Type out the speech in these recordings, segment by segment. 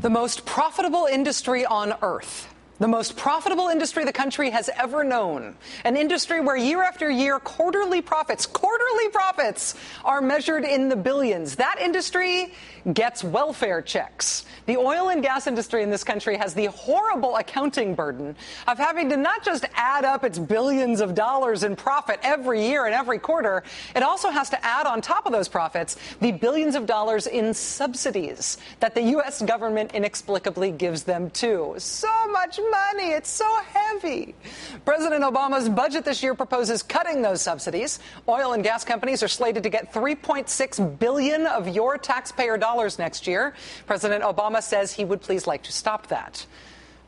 The most profitable industry on earth. The most profitable industry the country has ever known. An industry where year after year, quarterly profits are measured in the billions. That industry gets welfare checks. The oil and gas industry in this country has the horrible accounting burden of having to not just add up its billions of dollars in profit every year and every quarter, it also has to add on top of those profits the billions of dollars in subsidies that the U.S. government inexplicably gives them too. So much money. It's so heavy. President Obama's budget this year proposes cutting those subsidies. Oil and gas companies are slated to get $3.6 billion of your taxpayer dollars next year. President Obama says he would please like to stop that.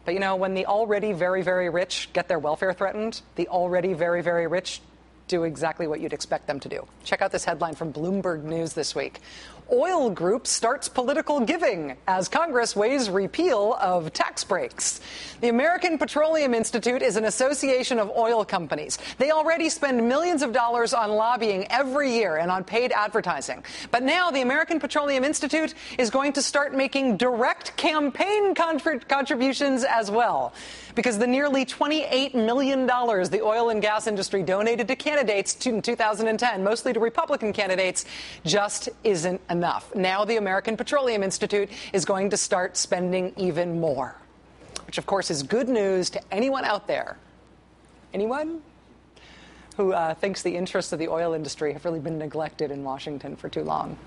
But, you know, when the already very, very rich get their welfare threatened, the already very, very rich do exactly what you'd expect them to do. Check out this headline from Bloomberg News this week. Oil group starts political giving as Congress weighs repeal of tax breaks. The American Petroleum Institute is an association of oil companies. They already spend millions of dollars on lobbying every year and on paid advertising. But now the American Petroleum Institute is going to start making direct campaign contributions as well, because the nearly $28 million the oil and gas industry donated to candidates in 2010, mostly to Republican candidates, just isn't enough. Now the American Petroleum Institute is going to start spending even more, which of course is good news to anyone out there, anyone who thinks the interests of the oil industry have really been neglected in Washington for too long.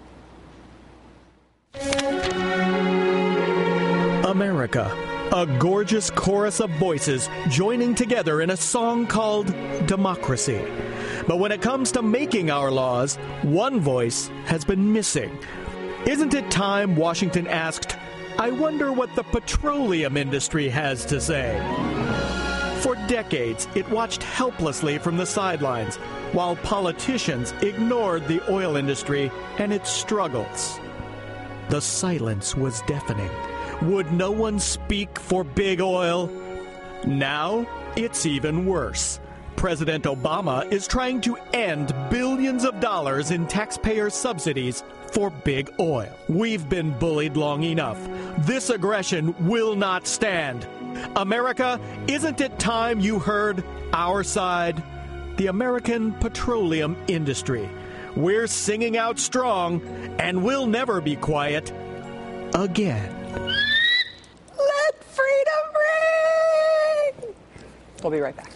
America, a gorgeous chorus of voices joining together in a song called Democracy. But when it comes to making our laws, one voice has been missing. Isn't it time Washington asked, I wonder what the petroleum industry has to say? For decades, it watched helplessly from the sidelines while politicians ignored the oil industry and its struggles. The silence was deafening. Would no one speak for big oil? Now, it's even worse. President Obama is trying to end billions of dollars in taxpayer subsidies for big oil. We've been bullied long enough. This aggression will not stand. America, isn't it time you heard our side? The American petroleum industry. We're singing out strong, and we'll never be quiet again. Let freedom ring! We'll be right back.